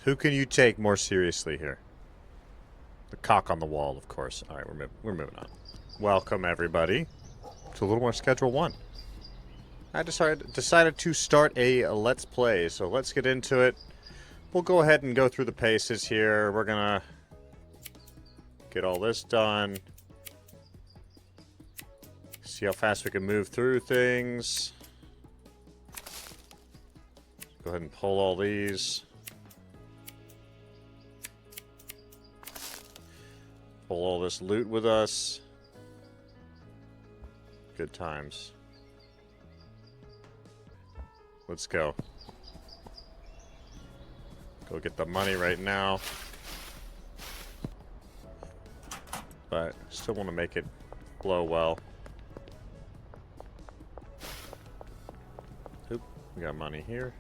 Who can you take more seriously here? The cock on the wall, of course. All right, we're moving on. Welcome, everybody, to a little more Schedule 1. I decided to start a Let's Play, so let's get into it. We'll go ahead and go through the paces here. We're gonna get all this done. See how fast we can move through things. Go ahead and pull all these. Pull all this loot with us. Good times. Let's go. Go get the money right now. But still want to make it flow well. Oop, we got money here.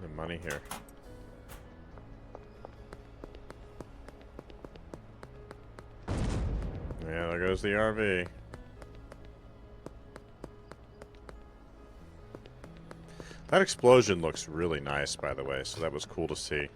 And money here. Yeah, there goes the RV. That explosion looks really nice, by the way, so that was cool to see.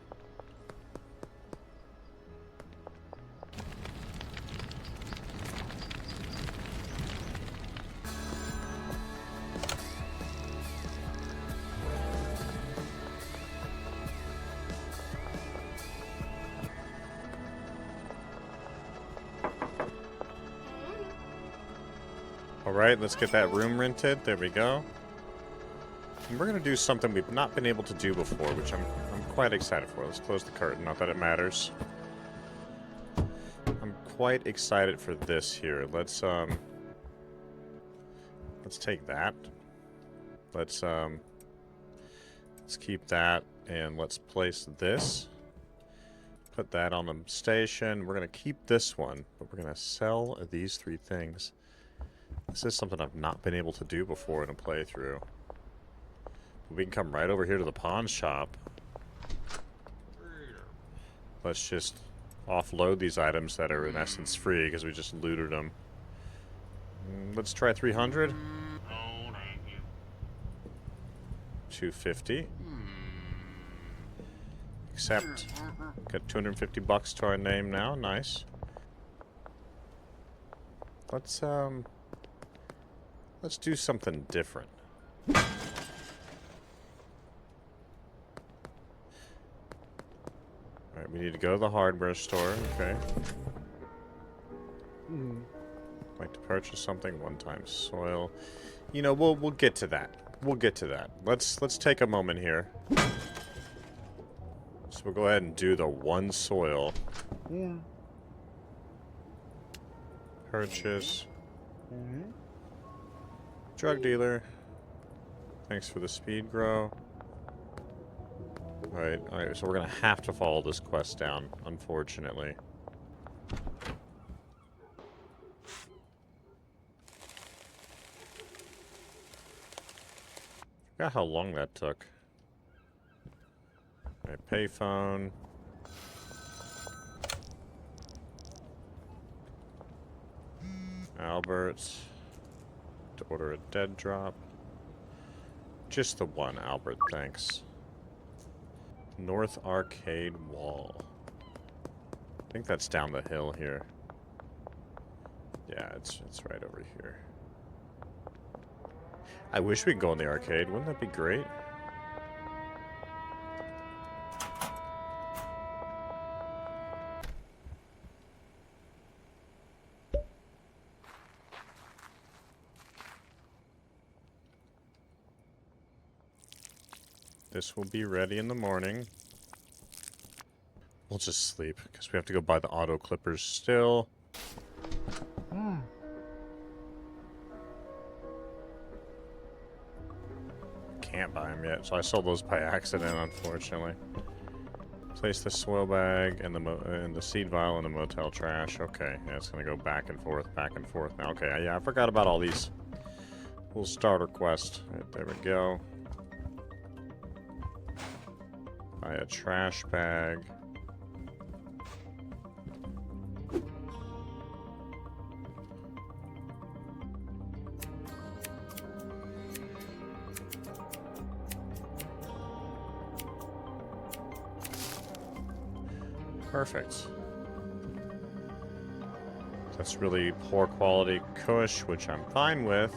Alright, let's get that room rented. There we go. And we're going to do something we've not been able to do before, which I'm quite excited for. Let's close the curtain, not that it matters. I'm quite excited for this here. Let's take that. Let's keep that, and let's place this. Put that on the station. We're going to keep this one, but we're going to sell these three things. This is something I've not been able to do before in a playthrough. We can come right over here to the pawn shop. Let's just offload these items that are in essence free because we just looted them. Let's try 300. 250. Accept. Got 250 bucks to our name now. Nice. Let's do something different. Alright, we need to go to the hardware store. Okay. Like to purchase something. One-time soil. You know, we'll get to that. We'll get to that. Let's take a moment here. So we'll go ahead and do the one soil. Purchase. Drug dealer. Thanks for the speed grow. Alright, so we're gonna have to follow this quest down, unfortunately. Forgot how long that took. Alright, payphone. Albert's. To order a dead drop. Just the one, Albert, thanks. North Arcade Wall. I think that's down the hill here. Yeah, it's right over here. I wish we could go in the arcade. Wouldn't that be great? This will be ready in the morning. We'll just sleep, because we have to go buy the auto clippers still. Can't buy them yet, so I sold those by accident, unfortunately. Place the soil bag and the seed vial in the motel trash. Okay, yeah, it's gonna go back and forth now. Okay, yeah, I forgot about all these little starter quests. Right, there we go. Buy a trash bag. Perfect. That's really poor quality Kush, which I'm fine with.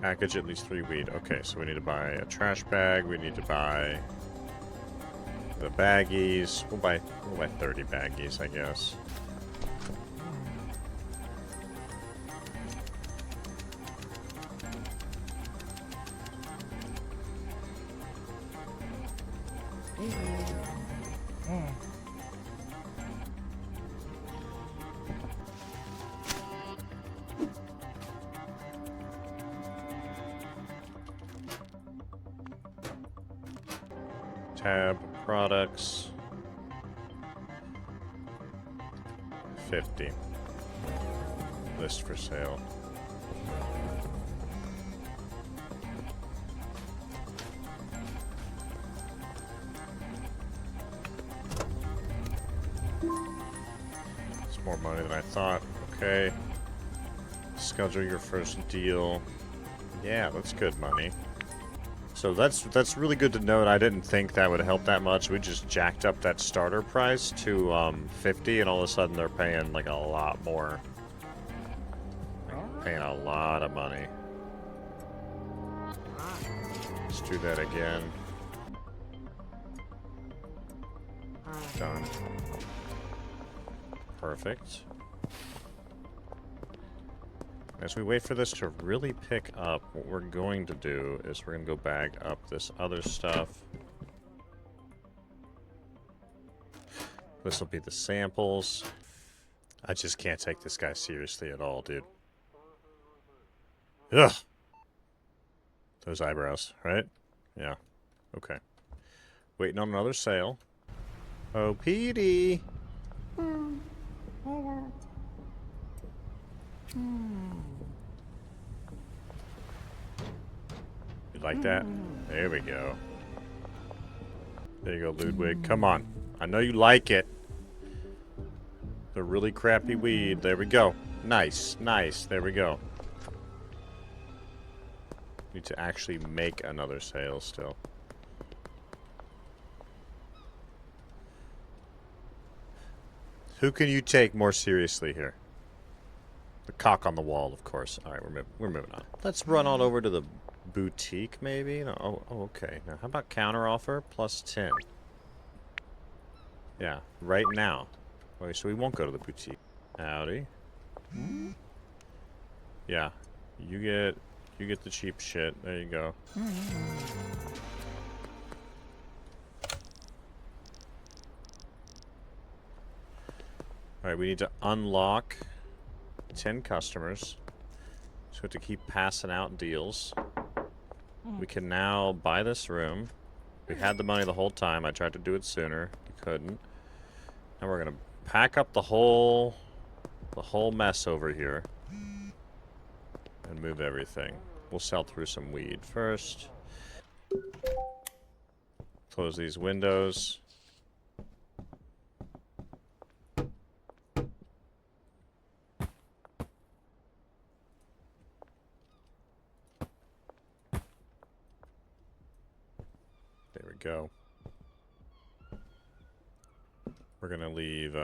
Package at least 3 weed. Okay, so we need to buy a trash bag. We need to buy the baggies. We'll buy 30 baggies, I guess. Tab, products, 50. List for sale. It's more money than I thought. Okay. Schedule your first deal. Yeah, that's good money. So that's really good to note. I didn't think that would help that much. We just jacked up that starter price to 50, and all of a sudden they're paying like a lot more. Like, paying a lot of money. Let's do that again. Done. Perfect. As we wait for this to really pick up, what we're going to do is we're going to go bag up this other stuff. This will be the samples. I just can't take this guy seriously at all, dude. Ugh! Those eyebrows, right? Yeah. Okay. Waiting on another sale. Oh, Petey! You like that? There we go. There you go, Ludwig. Come on. I know you like it. The really crappy weed. There we go. Nice, nice. There we go. Need to actually make another sale still. Who can you take more seriously here? The cock on the wall, of course. All right, we're moving on. Let's run on over to the boutique, maybe. No, oh, okay. Now, how about counter offer plus 10? Yeah, right now. Wait, so we won't go to the boutique. Howdy. Yeah, you get the cheap shit. There you go. All right, we need to unlock 10 customers. So we have to keep passing out deals. We can now buy this room. We had the money the whole time. I tried to do it sooner. We couldn't. Now we're gonna pack up the whole mess over here and move everything. We'll sell through some weed first. Close these windows. There we go. We're gonna leave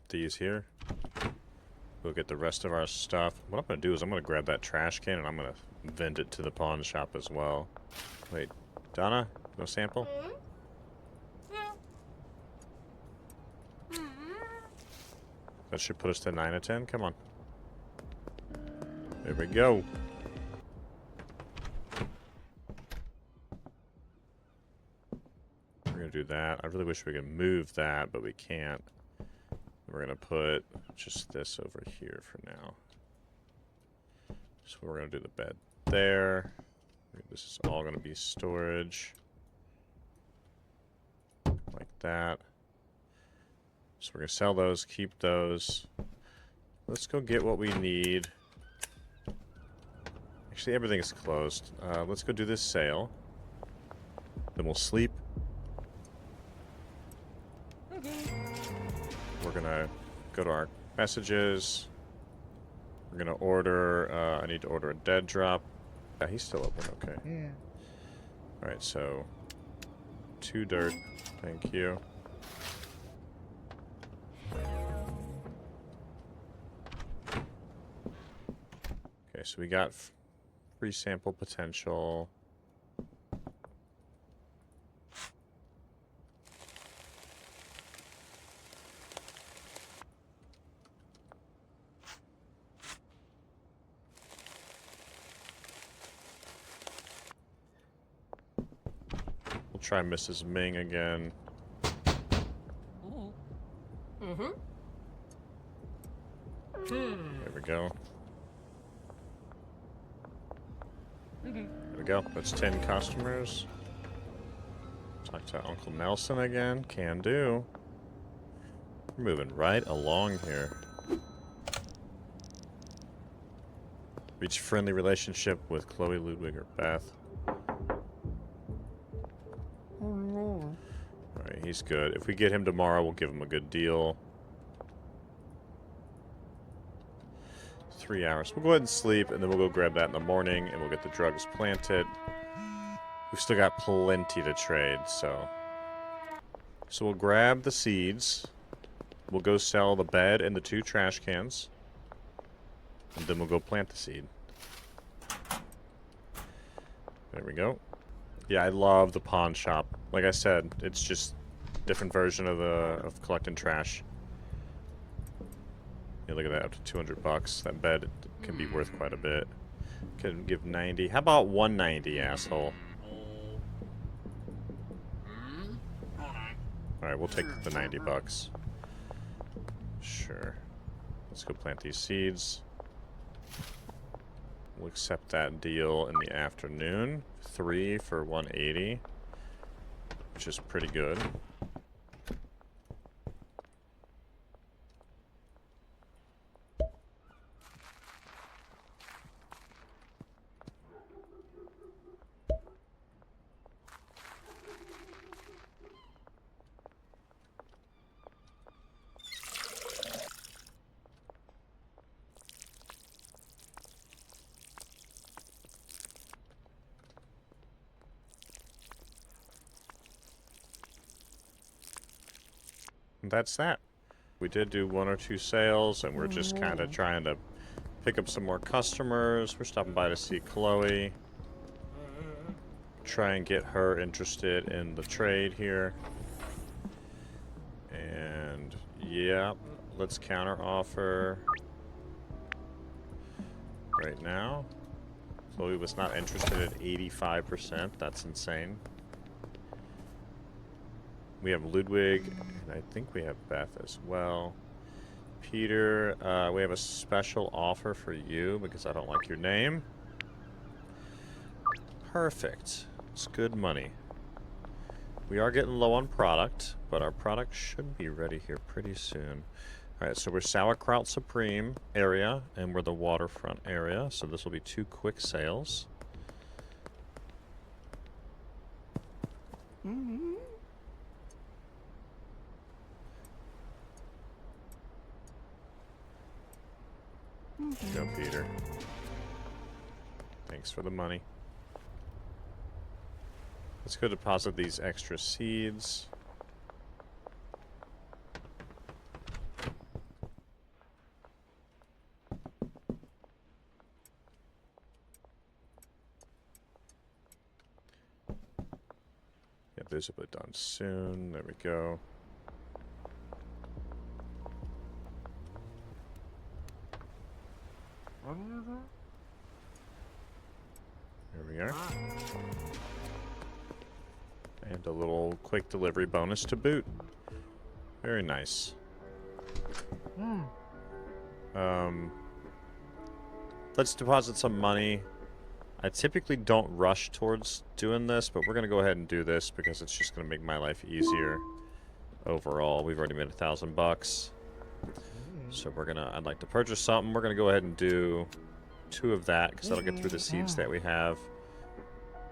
these here. We'll get the rest of our stuff. What I'm gonna do is I'm gonna grab that trash can and I'm gonna vend it to the pawn shop as well. Wait, Donna, no sample? That should put us to 9 of 10. Come on. There we go. We're gonna do that. I really wish we could move that, but we can't. We're gonna put just this over here for now. So we're gonna do the bed there. This is all gonna be storage. Like that. So we're gonna sell those, keep those. Let's go get what we need. Actually, everything is closed. Let's go do this sale. Then we'll sleep. We're gonna go to our messages. We're gonna order, I need to order a dead drop. Yeah, he's still open. Okay. Yeah. All right, so 2 dirt. Thank you. Okay, so we got free sample potential. We'll try Mrs. Ming again. There we go. There we go. That's 10 customers. Talk to Uncle Nelson again. Can do. We're moving right along here. Reach friendly relationship with Chloe, Ludwig, or Beth. Alright, he's good. If we get him tomorrow, we'll give him a good deal. 3 hours. We'll go ahead and sleep, and then we'll go grab that in the morning, and we'll get the drugs planted. We've still got plenty to trade, so we'll grab the seeds. We'll go sell the bed and the 2 trash cans. And then we'll go plant the seed. There we go. Yeah, I love the pawn shop. Like I said, it's just a different version of collecting trash. Yeah, look at that, up to 200 bucks. That bed can be worth quite a bit. Can give 90. How about 190, asshole? Alright, we'll take the 90 bucks. Sure. Let's go plant these seeds. We'll accept that deal in the afternoon. 3 for 180, which is pretty good. That's that. We did do 1 or 2 sales, and we're just kind of trying to pick up some more customers. We're stopping by to see Chloe. Try and get her interested in the trade here. And, yeah, let's counter offer right now. Chloe was not interested at 85%. That's insane. We have Ludwig, and I think we have Beth as well. Peter, we have a special offer for you because I don't like your name. Perfect. It's good money. We are getting low on product, but our product should be ready here pretty soon. Alright, so we're Sauerkraut Supreme area, and we're the waterfront area, so this will be 2 quick sales. Go, Peter. Thanks for the money. Let's go deposit these extra seeds. Yeah, those will be done soon. There we go. There we are. And a little quick delivery bonus to boot. Very nice. Let's deposit some money. I typically don't rush towards doing this, but we're going to go ahead and do this because it's just going to make my life easier overall. We've already made 1,000 bucks. So I'd like to purchase something. We're going to go ahead and do 2 of that because that'll get through the seeds that we have.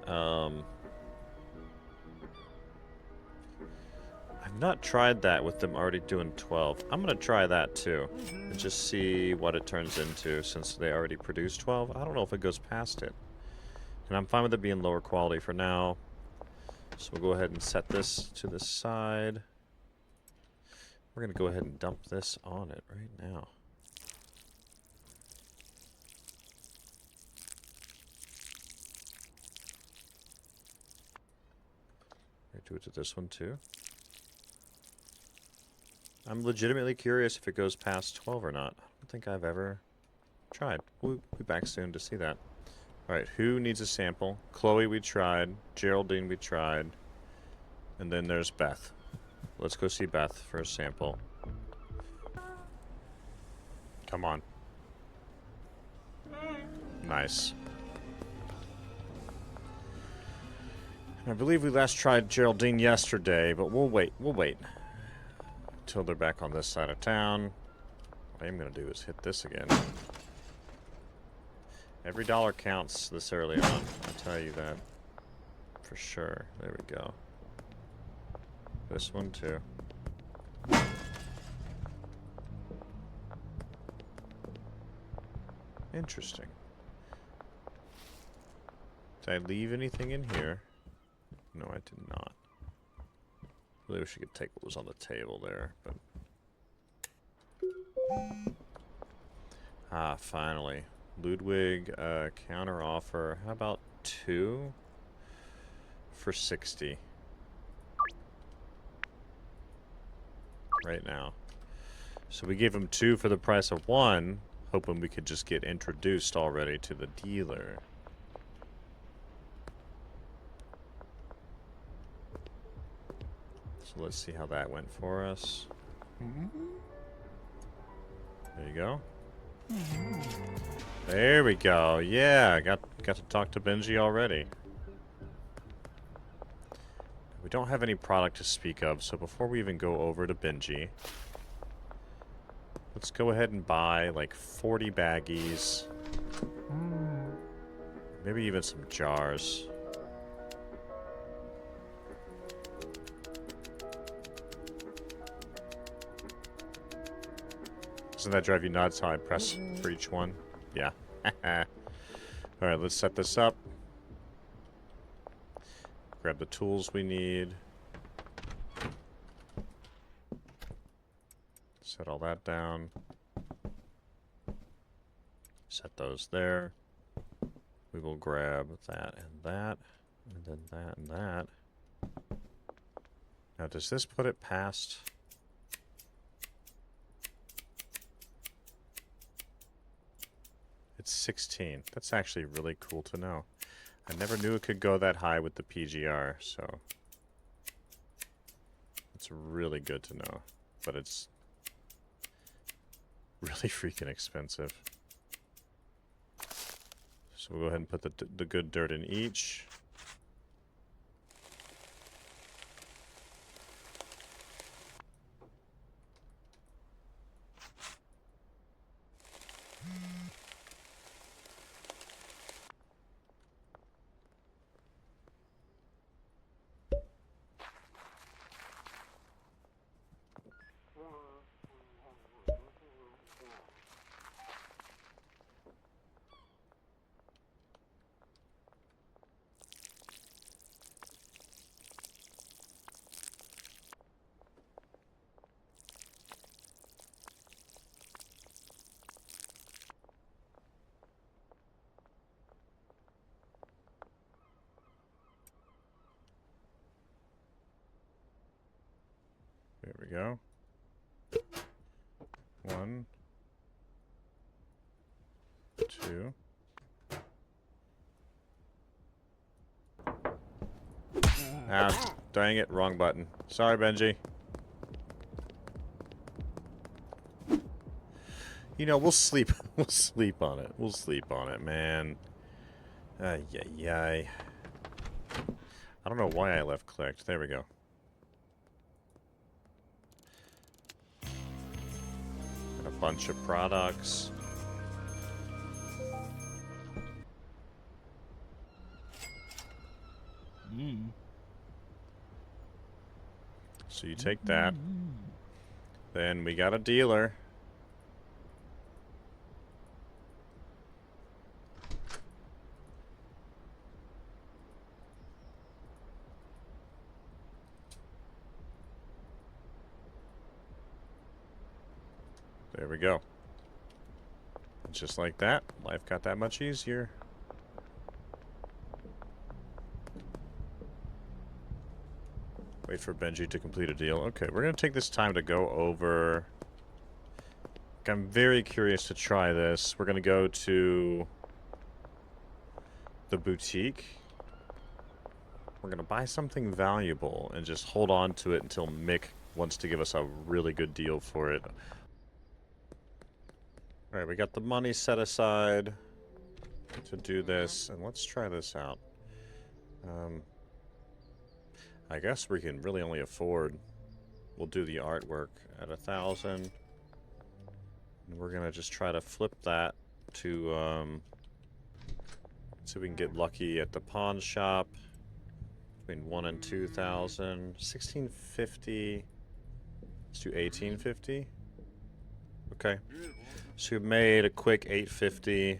I've not tried that with them already doing 12. I'm going to try that too and just see what it turns into since they already produced 12. I don't know if it goes past it. And I'm fine with it being lower quality for now. So we'll go ahead and set this to the side. We're going to go ahead and dump this on it right now. Do it to this one too. I'm legitimately curious if it goes past 12 or not. I don't think I've ever tried. We'll be back soon to see that. Alright, who needs a sample? Chloe we tried. Geraldine we tried. And then there's Beth. Let's go see Beth for a sample. Come on. Nice. I believe we last tried Geraldine yesterday, but we'll wait. We'll wait until they're back on this side of town. What I am going to do is hit this again. Every dollar counts this early on. I'll tell you that for sure. There we go. This one too. Interesting. Did I leave anything in here? No, I did not. Really wish we could take what was on the table there, but... Ah, finally. Ludwig, counter offer. How about 2 for 60? Right now. So we gave him 2 for the price of 1, hoping we could just get introduced already to the dealer. So let's see how that went for us. There you go. There we go. Yeah, got to talk to Benji already. We don't have any product to speak of, so before we even go over to Benji, let's go ahead and buy like 40 baggies. Maybe even some jars. Doesn't that drive you nuts how I press for each one? Yeah. Alright, let's set this up. Grab the tools we need. Set all that down. Set those there. We will grab that and that. And then that and that. Now, does this put it past... It's 16. That's actually really cool to know. I never knew it could go that high with the PGR, so... It's really good to know. But it's... really freaking expensive. So we'll go ahead and put the good dirt in each. There we go. 1, 2. Ah, dang it, wrong button. Sorry, Benji. You know, we'll sleep. We'll sleep on it. We'll sleep on it, man. Ay, ay, ay. I don't know why I left clicked. There we go. A bunch of products. So you take that. Then we got a dealer. There we go. Just like that, life got that much easier. Wait for Benji to complete a deal. Okay, we're going to take this time to go over... I'm very curious to try this. We're going to go to the boutique. We're going to buy something valuable and just hold on to it until Mick wants to give us a really good deal for it. Alright, we got the money set aside to do this, and let's try this out. I guess we can really only afford... We'll do the artwork at 1,000. And we're gonna just try to flip that to, so we can get lucky at the pawn shop. Between 1 and 2,000. 1,650. Let's do 1,850. Okay. So we made a quick 850.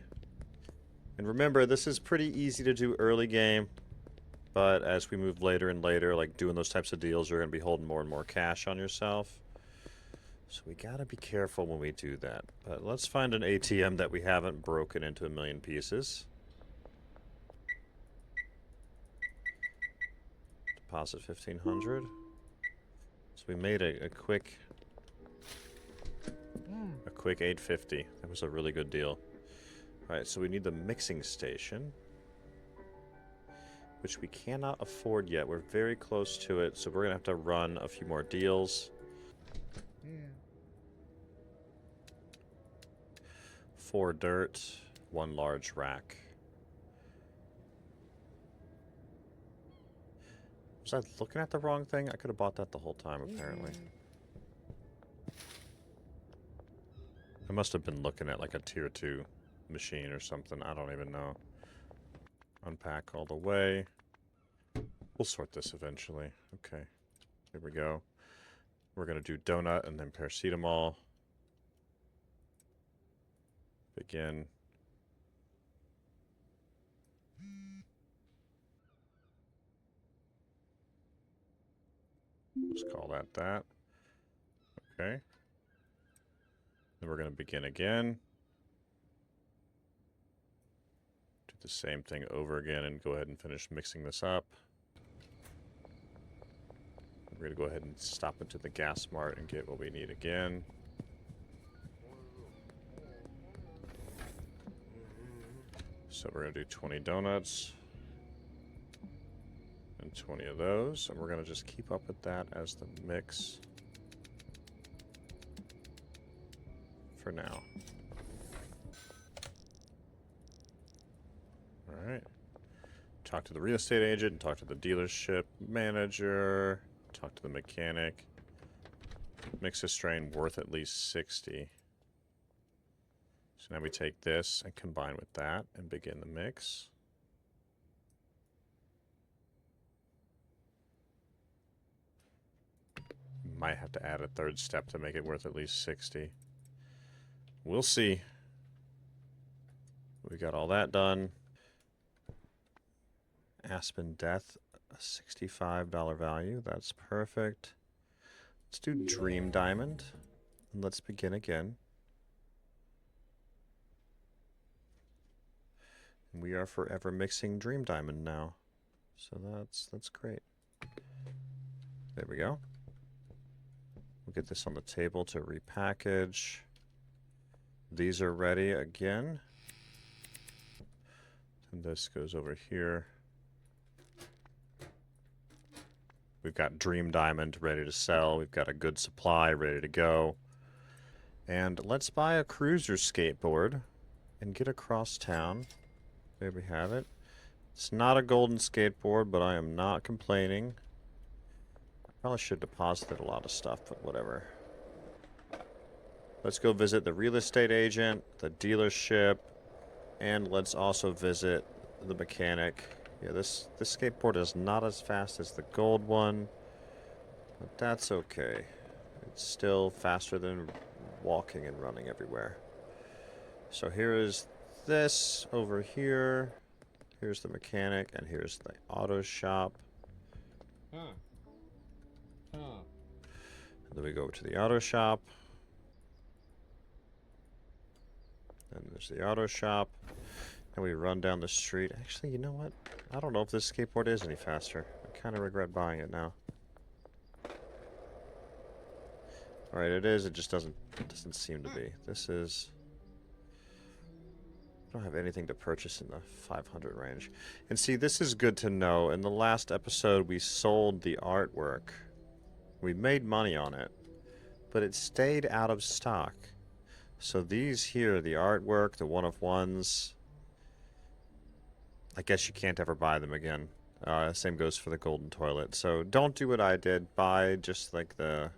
And remember, this is pretty easy to do early game. But as we move later and later, like doing those types of deals, you're going to be holding more and more cash on yourself. So we got to be careful when we do that. But let's find an ATM that we haven't broken into a million pieces. Deposit 1,500. So we made a quick 850. That was a really good deal. Alright, so we need the mixing station, which we cannot afford yet. We're very close to it, so we're going to have to run a few more deals. 4 dirt, 1 large rack. Was I looking at the wrong thing? I could have bought that the whole time, apparently. I must have been looking at like a tier 2 machine or something. I don't even know. Unpack all the way. We'll sort this eventually. Okay. Here we go. We're going to do donut and then paracetamol. Begin. Let's call that that. Okay. Then we're going to begin again. Do the same thing over again and go ahead and finish mixing this up. We're going to go ahead and stop into the gas mart and get what we need again. So we're going to do 20 donuts. And 20 of those. And we're going to just keep up with that as the mix. For now. Alright. Talk to the real estate agent, talk to the dealership manager, talk to the mechanic. Mix a strain worth at least 60. So now we take this and combine with that and begin the mix. Might have to add a third step to make it worth at least 60. We'll see. We got all that done. Aspen Death, a $65 value. That's perfect. Let's do Dream Diamond. And let's begin again. And we are forever mixing Dream Diamond now. So that's great. There we go. We'll get this on the table to repackage. These are ready again. And this goes over here. We've got Dream Diamond ready to sell. We've got a good supply ready to go. And let's buy a cruiser skateboard and get across town. There we have it. It's not a golden skateboard, but I am not complaining. I probably should have deposited a lot of stuff, but whatever. Let's go visit the real estate agent, the dealership, and let's also visit the mechanic. Yeah, this skateboard is not as fast as the gold one, but that's okay. It's still faster than walking and running everywhere. So here is this over here. Here's the mechanic, and here's the auto shop. And then we go over to the auto shop. And there's the auto shop. And we run down the street. Actually, you know what? I don't know if this skateboard is any faster. I kind of regret buying it now. Alright, it is. It just doesn't seem to be. This is... I don't have anything to purchase in the 500 range. And see, this is good to know. In the last episode, we sold the artwork. We made money on it. But it stayed out of stock. So these here, the artwork, the one-of-ones... I guess you can't ever buy them again. Same goes for the golden toilet. So don't do what I did. Buy just like the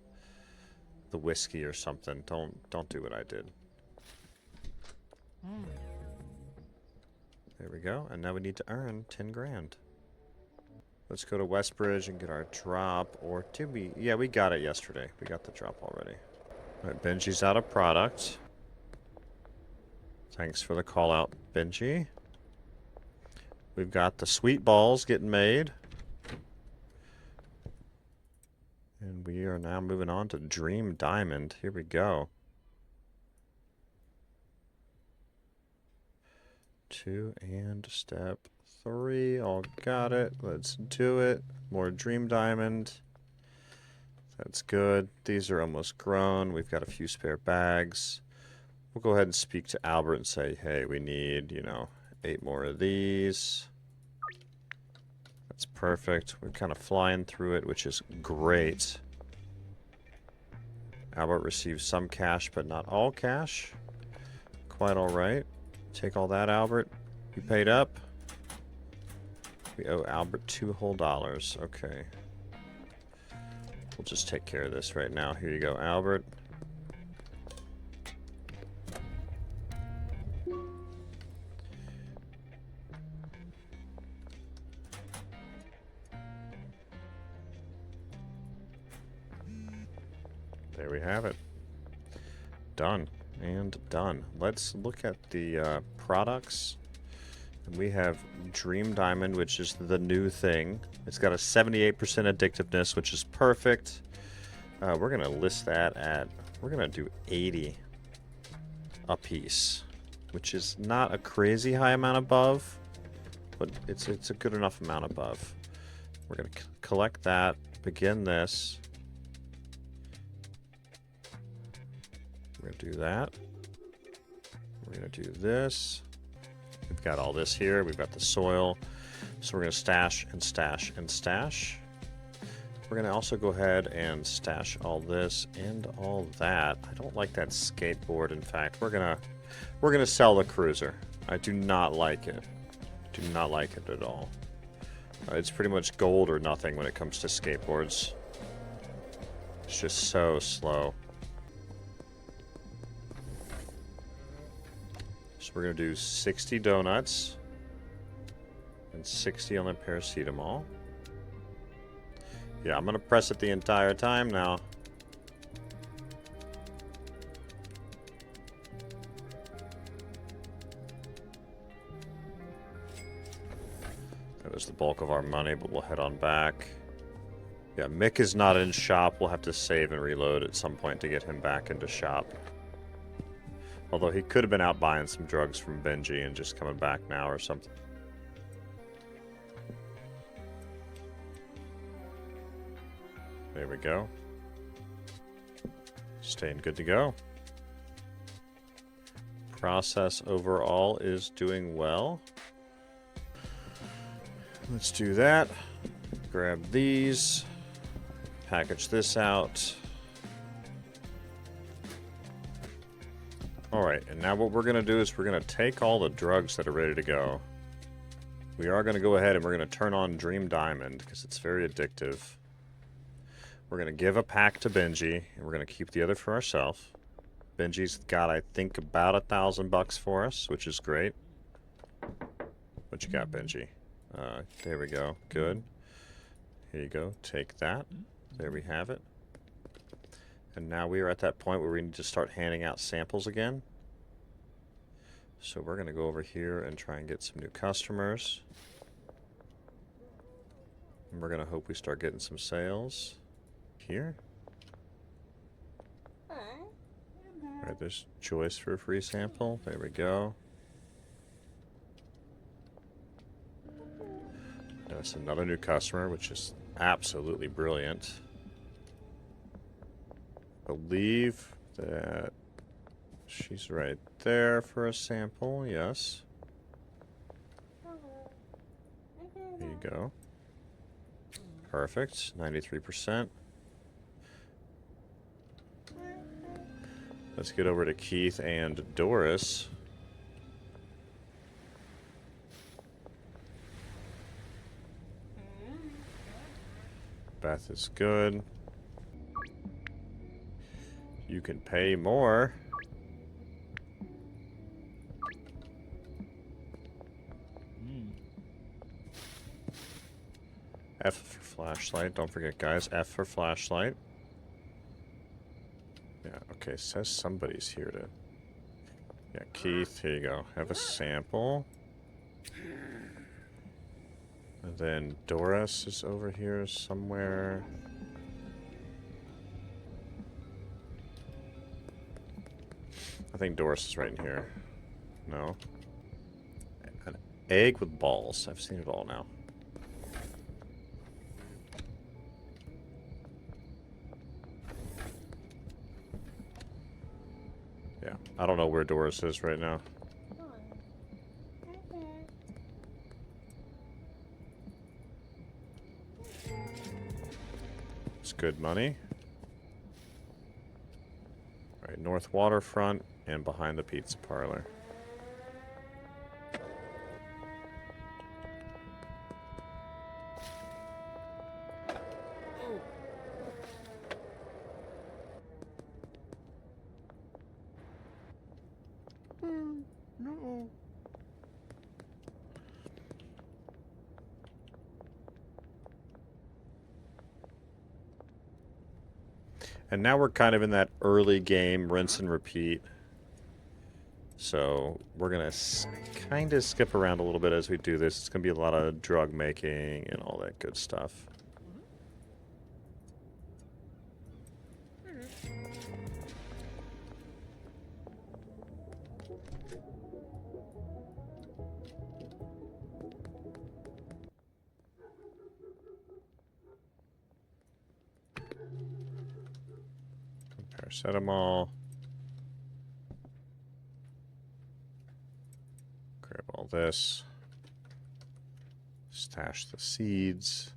whiskey or something. Don't do what I did. There we go. And now we need to earn 10 grand. Let's go to Westbridge and get our drop. Or did we? Yeah, we got it yesterday. We got the drop already. Alright, Benji's out of product. Thanks for the call out, Benji. We've got the sweet balls getting made. And we are now moving on to Dream Diamond. Here we go. 2 and step 3. All got it. Let's do it. More Dream Diamond. That's good. These are almost grown. We've got a few spare bags. We'll go ahead and speak to Albert and say, hey, we need, you know, 8 more of these. That's perfect. We're kind of flying through it, which is great. Albert receives some cash, but not all cash. Quite all right. Take all that, Albert. You paid up. We owe Albert $2 whole. Okay. We'll just take care of this right now. Here you go, Albert. There we have it. Done and done. Let's look at the products. And we have Dream Diamond, which is the new thing. It's got a 78% addictiveness, which is perfect. We're going to list that at, we're going to do 80 a piece, which is not a crazy high amount above, but it's a good enough amount above. We're going to collect that, begin this. We're going to do that. We're going to do this. We've got all this here. We've got the soil. So we're going to stash and stash and stash. We're going to also go ahead and stash all this and all that. I don't like that skateboard. In fact, we're going to sell the cruiser. I do not like it. Do not like it at all. It's pretty much gold or nothing when it comes to skateboards. It's just so slow. So we're going to do 60 donuts and 60 on the paracetamol. Yeah, I'm going to press it the entire time now. That was the bulk of our money, but we'll head on back. Yeah, Mick is not in shop. We'll have to save and reload at some point to get him back into shop. Although he could have been out buying some drugs from Benji and just coming back now or something. There we go. Staying good to go. Process overall is doing well. Let's do that. Grab these. Package this out. Alright, and now what we're going to do is we're going to take all the drugs that are ready to go. We are going to go ahead and we're going to turn on Dream Diamond because it's very addictive. We're going to give a pack to Benji and we're going to keep the other for ourselves. Benji's got, I think, about $1,000 for us, which is great. What you got, Benji? There we go. Good. Here you go. Take that. There we have it. And now we are at that point where we need to start handing out samples again. So we're going to go over here and try and get some new customers. And we're going to hope we start getting some sales here. Alright, there's Joyce for a free sample. There we go. That's another new customer, which is absolutely brilliant. I believe that she's right there for a sample, yes. There you go. Perfect, 93%. Let's get over to Keith and Doris. Beth is good. You can pay more. F for flashlight. Don't forget, guys. F for flashlight. Yeah, okay. Says somebody's here to... Yeah, Keith, here you go. Have a sample. And then Doris is over here somewhere. I think Doris is right in here. No. An egg with balls. I've seen it all now. Yeah, I don't know where Doris is right now. It's good money. All right, North Waterfront and behind the pizza parlor. No. And now we're kind of in that early game, rinse and repeat. So we're going to kind of skip around a little bit as we do this. It's going to be a lot of drug making and all that good stuff. Paracetamol. Grab all this. Stash the seeds.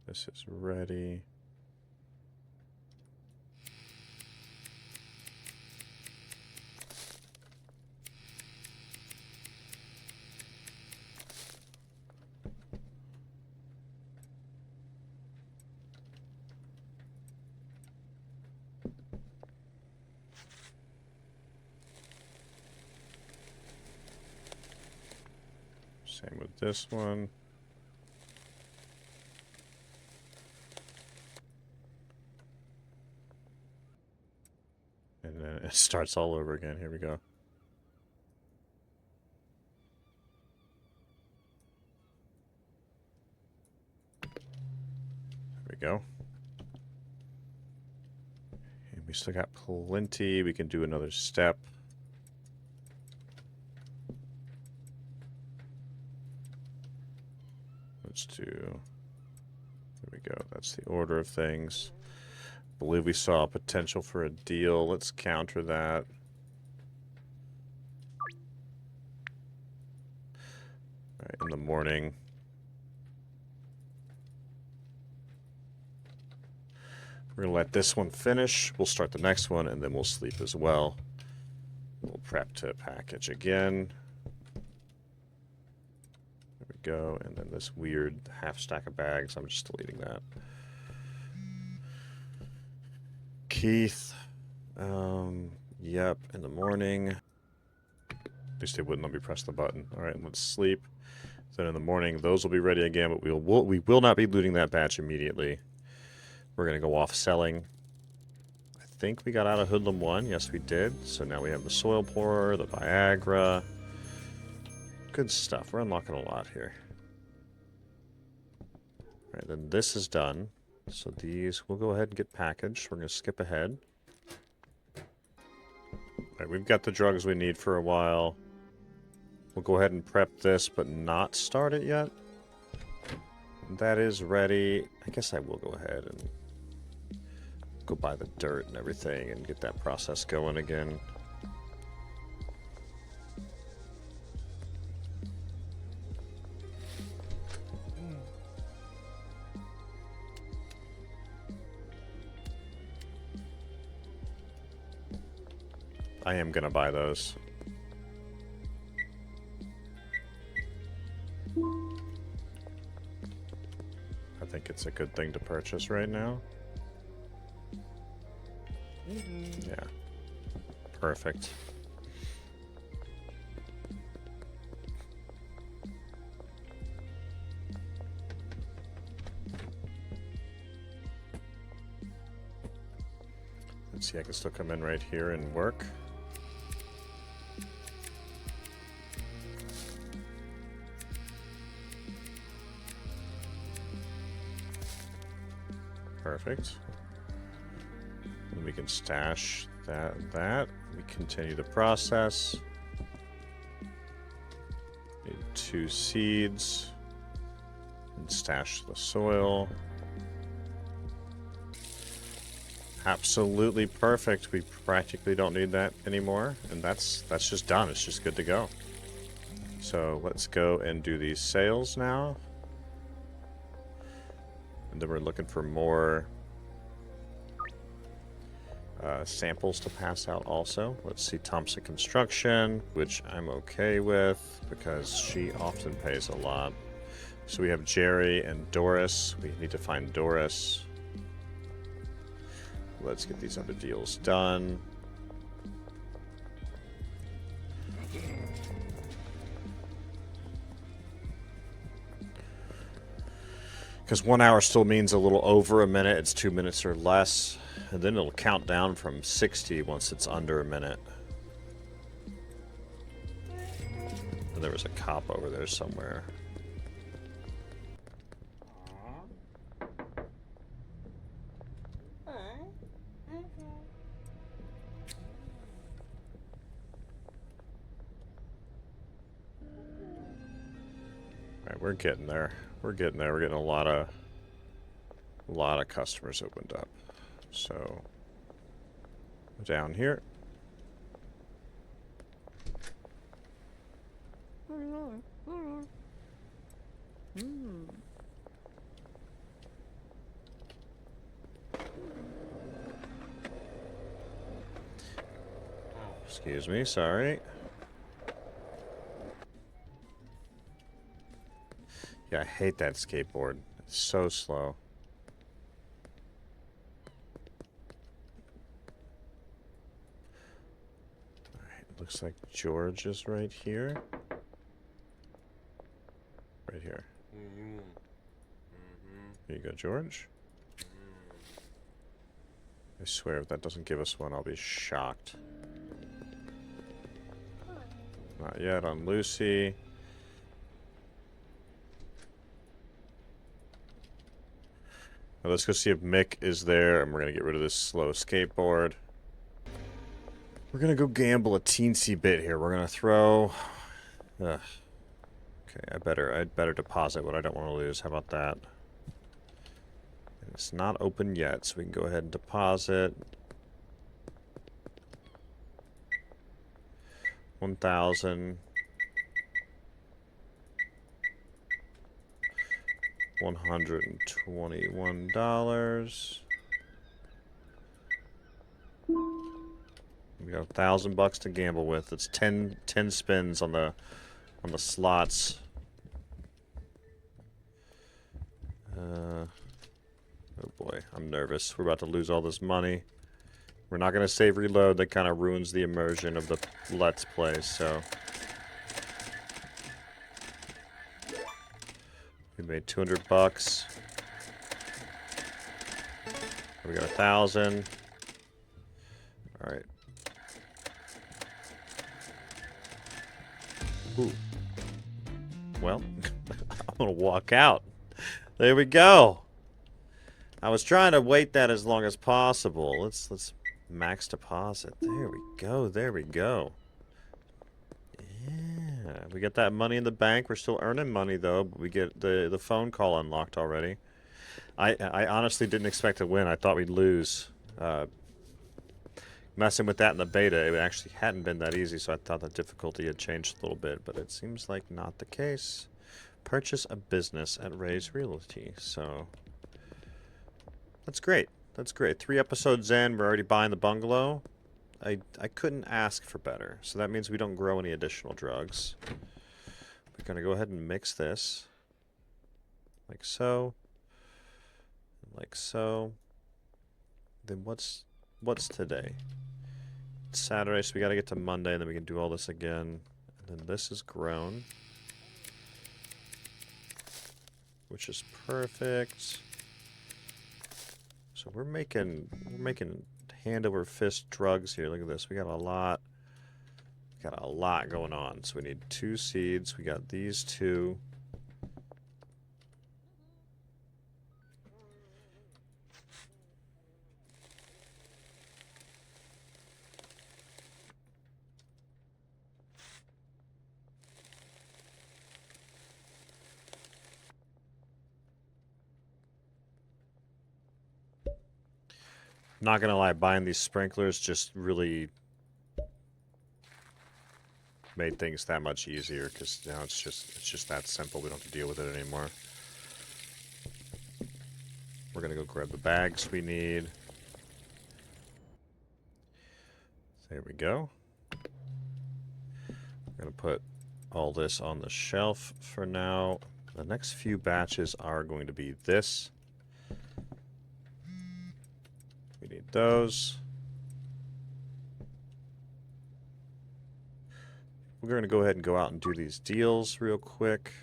This is ready. Same with this one. And then it starts all over again. Here we go. There we go. And we still got plenty. We can do another step. Let's do, there we go, that's the order of things. I believe we saw potential for a deal. Let's counter that. All right, in the morning. We're gonna let this one finish. We'll start the next one and then we'll sleep as well. We'll prep to package again. Go, and then this weird half stack of bags. I'm just deleting that. Keith. Yep, in the morning. At least they wouldn't let me press the button. Alright, let's sleep. Then in the morning, those will be ready again, but we will not be looting that batch immediately. We're going to go off selling. I think we got out of Hoodlum 1. Yes, we did. So now we have the Soil Pourer, the Viagra. Good stuff. We're unlocking a lot here. Alright, then this is done. So these will go ahead and get packaged. We're going to skip ahead. Alright, we've got the drugs we need for a while. We'll go ahead and prep this, but not start it yet. That is ready. I guess I will go ahead and go buy the dirt and everything and get that process going again. I am gonna buy those. I think it's a good thing to purchase right now. Yeah. Perfect. Let's see, I can still come in right here and work. Perfect. And we can stash that and that. We continue the process. Need 2 seeds. And stash the soil. Absolutely perfect. We practically don't need that anymore. And that's just done. It's just good to go. So let's go and do these sales now. And then we're looking for more samples to pass out also. Let's see, Thompson Construction, which I'm okay with because she often pays a lot. So we have Jerry and Doris. We need to find Doris. Let's get these other deals done. Because 1 hour still means a little over a minute. It's 2 minutes or less. And then it'll count down from 60 once it's under a minute. And there was a cop over there somewhere. Alright, we're getting there. We're getting there. We're getting a lot of customers opened up. So down here. Excuse me, sorry. Yeah, I hate that skateboard. It's so slow. Alright, looks like George is right here. Right here. Here you go, George. I swear if that doesn't give us one, I'll be shocked. Not yet on Lucy. Now let's go see if Mick is there, and we're going to get rid of this slow skateboard. We're going to go gamble a teensy bit here. We're going to throw... Okay, I'd better deposit what I don't want to lose. How about that? And it's not open yet, so we can go ahead and deposit. 1,000. $121. We got $1,000 to gamble with. It's 10 spins on the slots. Oh boy, I'm nervous. We're about to lose all this money. We're not going to save reload. That kind of ruins the immersion of the Let's Play, so... We made $200. We got 1,000. All right. Ooh. Well, I'm gonna walk out. There we go. I was trying to wait that as long as possible. Let's max deposit. There we go. There we go. Yeah, we get that money in the bank. We're still earning money though, but we get the phone call unlocked already. I honestly didn't expect to win. I thought we'd lose. Messing with that in the beta, it actually hadn't been that easy, so I thought the difficulty had changed a little bit, but it seems like not the case. Purchase a business at Ray's Realty, so that's great. That's great. 3 episodes in, we're already buying the bungalow. I couldn't ask for better, so that means we don't grow any additional drugs. We're going to go ahead and mix this, like so, like so. Then what's today? It's Saturday, so we got to get to Monday, and then we can do all this again. And then this is grown, which is perfect. So we're making hand over fist drugs here. Look at this. We got a lot going on. So we need 2 seeds. We got these 2. Not gonna lie, buying these sprinklers just really made things that much easier because now it's just that simple. We don't have to deal with it anymore. We're gonna go grab the bags we need. There we go. We're gonna put all this on the shelf for now. The next few batches are going to be this. We need those. We're going to go ahead and go out and do these deals real quick.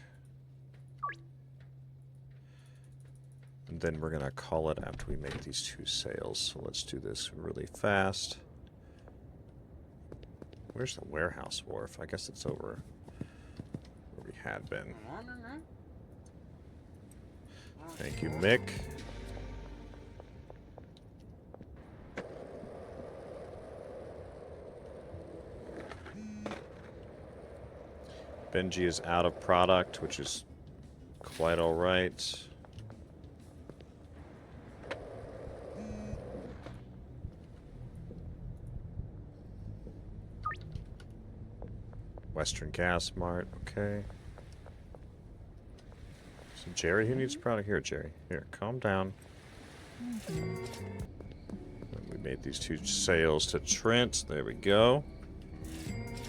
And then we're going to call it after we make these 2 sales. So let's do this really fast. Where's the warehouse wharf? I guess it's over where we had been. Thank you, Mick. Benji is out of product, which is quite all right. Western Gas Mart, okay. So Jerry, who needs product? Here, Jerry. Here, calm down. And we made these 2 sales to Trent. There we go.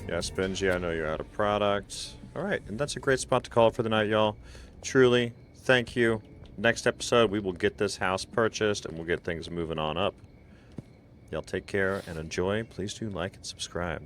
Yes, Benji, I know you're out of product. Alright, and that's a great spot to call it for the night, y'all. Truly, thank you. Next episode, we will get this house purchased, and we'll get things moving on up. Y'all take care and enjoy. Please do like and subscribe.